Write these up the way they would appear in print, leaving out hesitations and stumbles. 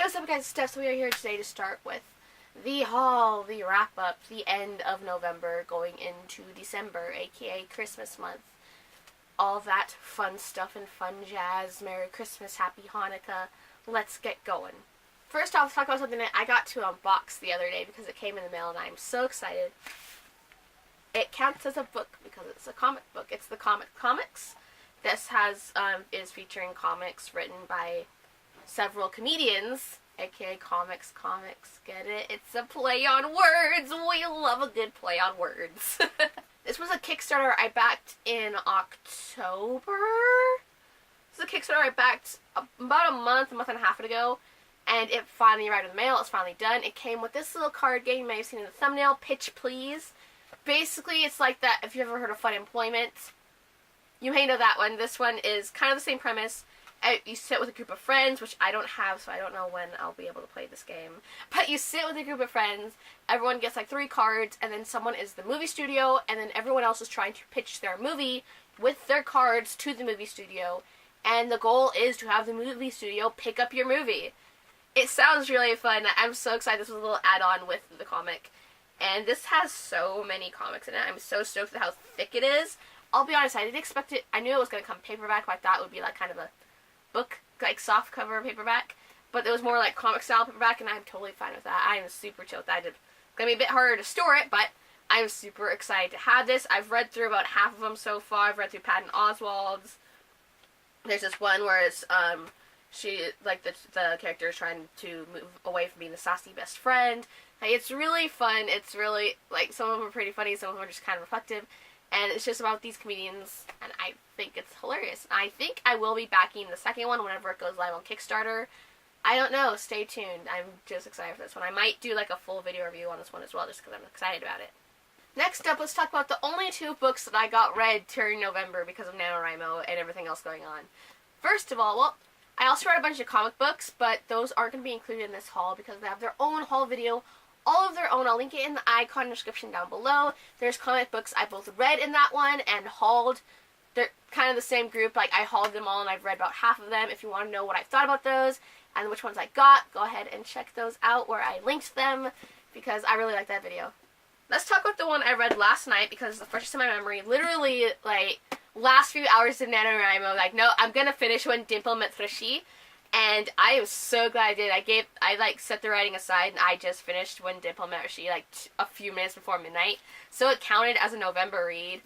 what's up guys, it's Steph. So we are here today to start with the haul, the wrap up, the end of November going into December, aka Christmas month. All that fun stuff and fun jazz. Merry Christmas, Happy Hanukkah. Let's get going. First off, let's talk about something that I got to unbox the other day because it came in the mail and I'm so excited. It counts as a book because it's a comic book. It's the comics. This is featuring comics written by several comedians, aka comics, get it? It's a play on words. We love a good play on words. This was a Kickstarter I backed in October. This is a Kickstarter I backed about a month and a half ago, and it finally arrived in the mail. It's finally done. It came with this little card game you may have seen in the thumbnail, Pitch Please. Basically, it's like that if you've ever heard of Fun Employment. You may know that one. This one is kind of the same premise. You sit with a group of friends, which I don't have, so I don't know when I'll be able to play this game. But you sit with a group of friends, everyone gets like 3 cards, and then someone is the movie studio, and then everyone else is trying to pitch their movie with their cards to the movie studio. And the goal is to have the movie studio pick up your movie. It sounds really fun. I'm so excited. This was a little add-on with the comic. And this has so many comics in it. I'm so stoked at how thick it is. I'll be honest, I didn't expect it. I knew it was going to come paperback, but I thought it would be like kind of a book, like soft cover paperback, but it was more like comic style paperback, and I'm totally fine with that. I am super chill with that. It's gonna be a bit harder to store it, but I'm super excited to have this. I've read through about half of them so far. I've read through Patton Oswalt's. There's this one where it's she, like, the character is trying to move away from being the sassy best friend. Like, it's really fun. It's really, like, some of them are pretty funny, some of them are just kind of reflective. And it's just about these comedians, and I think it's hilarious. I think I will be backing the second one whenever it goes live on Kickstarter. I don't know. Stay tuned. I'm just excited for this one. I might do like a full video review on this one as well, just because I'm excited about it. Next up, let's talk about the only 2 books that I got read during November because of NaNoWriMo and everything else going on. First of all, well, I also read a bunch of comic books, but those aren't going to be included in this haul because they have their own haul video. All of their own. I'll link it in the icon description down below. There's comic books I both read in that one and hauled. They're kind of the same group. Like, I hauled them all and I've read about half of them. If you want to know what I thought about those and which ones I got, go ahead and check those out where I linked them because I really like that video. Let's talk about the one I read last night because it's the freshest in my memory. Literally, like, last few hours of NaNoWriMo. Like, no, I'm going to finish When Dimple Met Freshie. And I am so glad I did. I set the writing aside, and I just finished When Dimple Met Freshie, like, a few minutes before midnight. So it counted as a November read.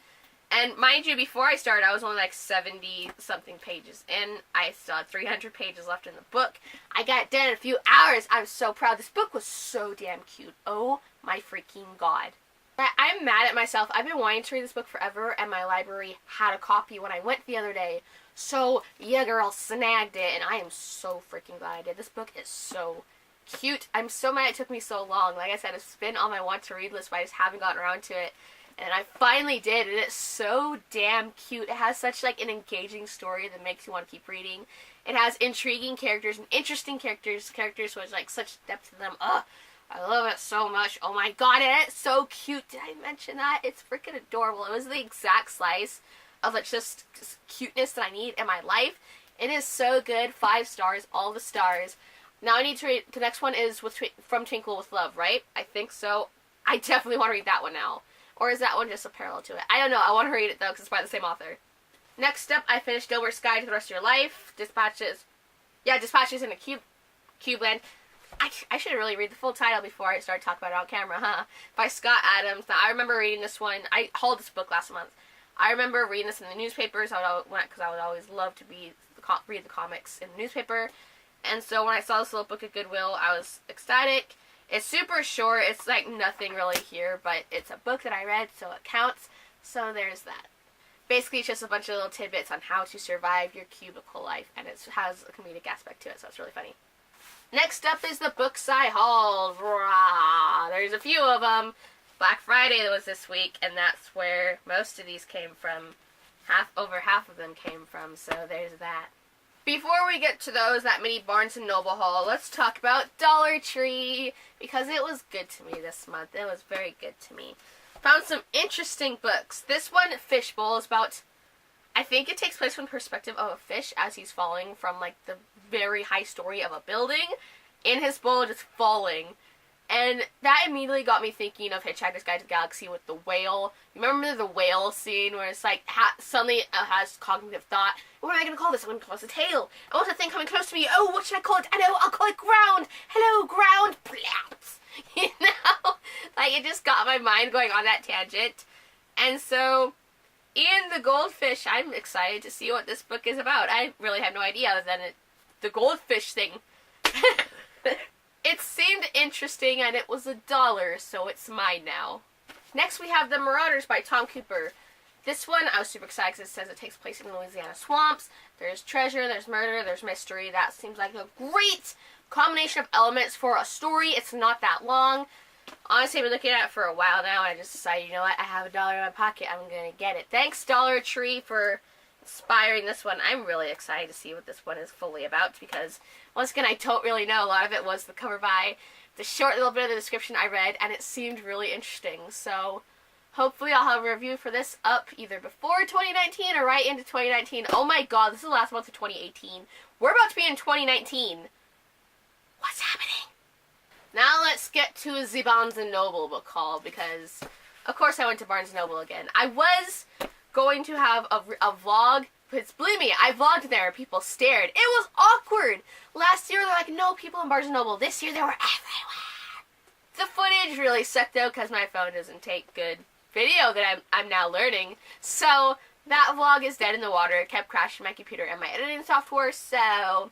And mind you, before I started, I was only like 70-something pages in. I still had 300 pages left in the book. I got it done in a few hours. I'm so proud. This book was so damn cute. Oh my freaking god. I'm mad at myself. I've been wanting to read this book forever, and my library had a copy when I went the other day. So, yeah, girl, snagged it, and I am so freaking glad I did. This book is so cute. I'm so mad it took me so long. Like I said, it's been on my want-to-read list, but I just haven't gotten around to it. And I finally did, and it's so damn cute. It has such, like, an engaging story that makes you want to keep reading. It has intriguing characters and interesting characters with, like, such depth to them. Ugh, I love it so much. Oh my god, and it's so cute. Did I mention that? It's freaking adorable. It was the exact slice of, like, just cuteness that I need in my life. It is so good. 5 stars. All the stars. Now I need to read, the next one is From Twinkle with Love, right? I think so. I definitely want to read that one now. Or is that one just a parallel to it? I don't know. I want to read it, though, because it's by the same author. Next up, I finished Gilbert's Guide to the Rest of Your Life. Dispatches in a Cube Land. I should really read the full title before I start talking about it on camera, huh? By Scott Adams. Now, I remember reading this one. I hauled this book last month. I remember reading this in the newspapers because I would always love to read the comics in the newspaper. And so when I saw this little book at Goodwill, I was ecstatic. It's super short. It's like nothing really here, but it's a book that I read, so it counts. So there's that. Basically, it's just a bunch of little tidbits on how to survive your cubicle life, and it has a comedic aspect to it, so it's really funny. Next up is the books I hauled. Rah! There's a few of them. Black Friday was this week, and that's where most of these came from. Over half of them came from, so there's that. Before we get to those, that mini Barnes & Noble haul, let's talk about Dollar Tree, because it was good to me this month. It was very good to me. Found some interesting books. This one, Fishbowl, is about, I think it takes place from the perspective of a fish as he's falling from, like, the very high story of a building. in his bowl just falling. And that immediately got me thinking of Hitchhiker's Guide to the Galaxy with the whale. You remember the whale scene where it's like, suddenly it has cognitive thought. What am I going to call this? I'm going to call this a tail. I want a thing coming close to me. Oh, what should I call it? I know, I'll call it ground. Hello, ground. Plaps. You know? Like, it just got my mind going on that tangent. And so, in The Goldfish, I'm excited to see what this book is about. I really have no idea other than the goldfish thing. It seemed interesting, and it was $1, so it's mine now. Next, we have The Marauders by Tom Cooper. This one, I was super excited because it says it takes place in Louisiana swamps. There's treasure, there's murder, there's mystery. That seems like a great combination of elements for a story. It's not that long. Honestly, I've been looking at it for a while now, and I just decided, you know what, I have $1 in my pocket. I'm going to get it. Thanks, Dollar Tree, for inspiring this one. I'm really excited to see what this one is fully about because, once again, I don't really know. A lot of it was the cover by, the short little bit of the description I read, and it seemed really interesting. So, hopefully I'll have a review for this up either before 2019 or right into 2019. Oh my god, this is the last month of 2018. We're about to be in 2019. What's happening? Now let's get to the Barnes & Noble book haul because, of course, I went to Barnes & Noble again. I was going to have a vlog, but believe me, I vlogged there. People stared. It was awkward. Last year, they're like, no people in Barnes & Noble. This year, they were everywhere. The footage really sucked, though, because my phone doesn't take good video that I'm now learning. So, that vlog is dead in the water. It kept crashing my computer and my editing software, so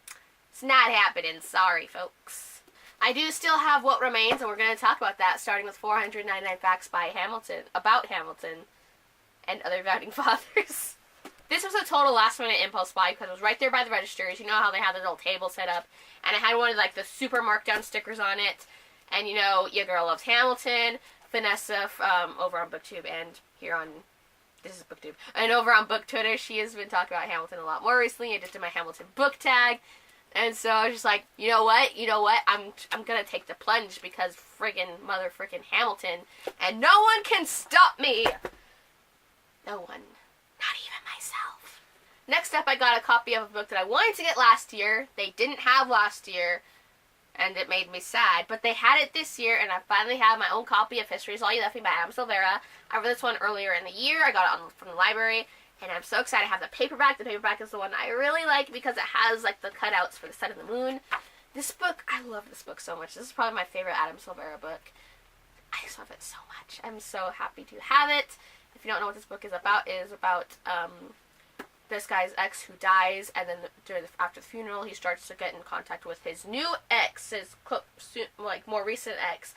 it's not happening. Sorry, folks. I do still have What Remains, and we're going to talk about that, starting with 499 Facts by Hamilton, about Hamilton and other founding fathers. This was a total last-minute impulse buy because it was right there by the registers. You know how they have the little table set up, and it had one of like the super marked down stickers on it. And you know, your girl loves Hamilton. Vanessa over on BookTube and here on this is BookTube and over on Book Twitter, she has been talking about Hamilton a lot more recently. I just did my Hamilton book tag, and so I was just like, you know what? I'm gonna take the plunge because friggin' Hamilton, and no one can stop me. No one. Not even myself. Next up, I got a copy of a book that I wanted to get last year. They didn't have last year, and it made me sad. But they had it this year, and I finally have my own copy of History Is All You Left Me by Silveira. I read this one earlier in the year. I got it from the library, and I'm so excited. I have the paperback. The paperback is the one I really like because it has like the cutouts for the sun and the moon. This book, I love this book so much. This is probably my favorite Silveira book. I just love it so much. I'm so happy to have it. If you don't know what this book is about, it is about this guy's ex who dies, and then after the funeral, he starts to get in contact with his new ex, his more recent ex,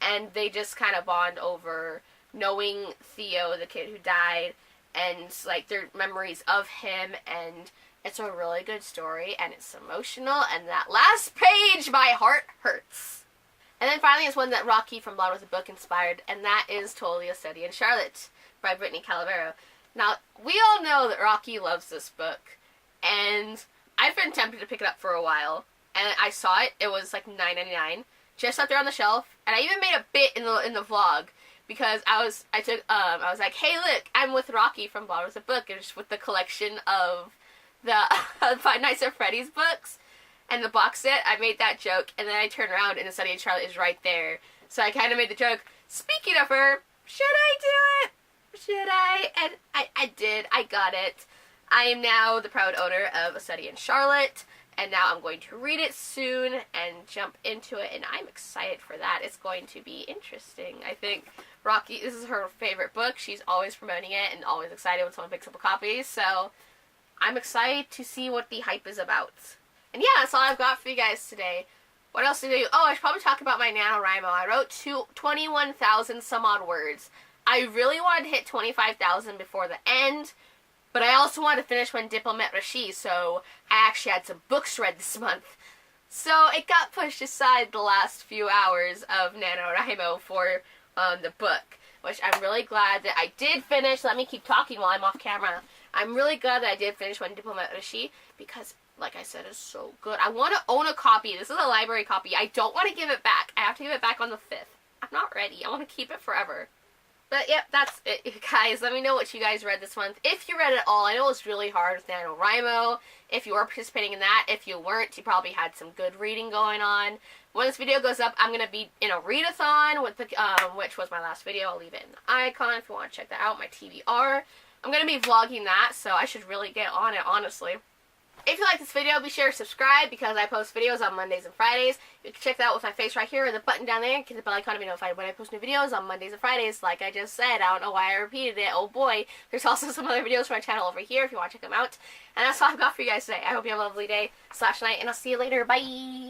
and they just kind of bond over knowing Theo, the kid who died, and like their memories of him, and it's a really good story, and it's emotional, and that last page, my heart hurts. And then finally is one that Rocky from Blonde with a Book inspired, and that is Totally a Study in Charlotte by Brittany Calavero. Now, we all know that Rocky loves this book, and I've been tempted to pick it up for a while, and I saw it. It was like $9.99, just up there on the shelf, and I even made a bit in the vlog because I was like, hey, look, I'm with Rocky from Blonde with a Book, and just with the collection of the Five Nights at Freddy's books and the box set. I made that joke, and then I turned around, and the Study in Charlotte is right there. So I kind of made the joke. Speaking of her, should I do it? Should I? And I did. I got it. I am now the proud owner of A Study in Charlotte, and now I'm going to read it soon and jump into it, and I'm excited for that. It's going to be interesting. I think Rocky, this is her favorite book. She's always promoting it and always excited when someone picks up a copy, so I'm excited to see what the hype is about. And yeah, that's all I've got for you guys today. What else did I do? Oh, I should probably talk about my NaNoWriMo. I wrote 21,000 some odd words. I really wanted to hit 25,000 before the end, but I also wanted to finish when Diplomat Rashi, so I actually had some books read this month. So it got pushed aside the last few hours of NaNoWriMo for the book, which I'm really glad that I did finish. Let me keep talking while I'm off camera. I'm really glad that I did finish when Diplomat Rashi, because, like I said, it's so good. I want to own a copy. This is a library copy. I don't want to give it back. I have to give it back on the 5th. I'm not ready. I want to keep it forever. But yep, that's it, guys. Let me know what you guys read this month. If you read it all, I know it was really hard with NaNoWriMo. If you were participating in that, if you weren't, you probably had some good reading going on. When this video goes up, I'm going to be in a readathon, with the, which was my last video. I'll leave it in the icon if you want to check that out, my TBR. I'm going to be vlogging that, so I should really get on it, honestly. If you like this video, be sure to subscribe because I post videos on Mondays and Fridays. You can check that out with my face right here or the button down there. Hit the bell icon to be notified when I post new videos on Mondays and Fridays. Like I just said, I don't know why I repeated it. Oh boy. There's also some other videos from my channel over here if you want to check them out. And that's all I've got for you guys today. I hope you have a lovely day / night, and I'll see you later. Bye!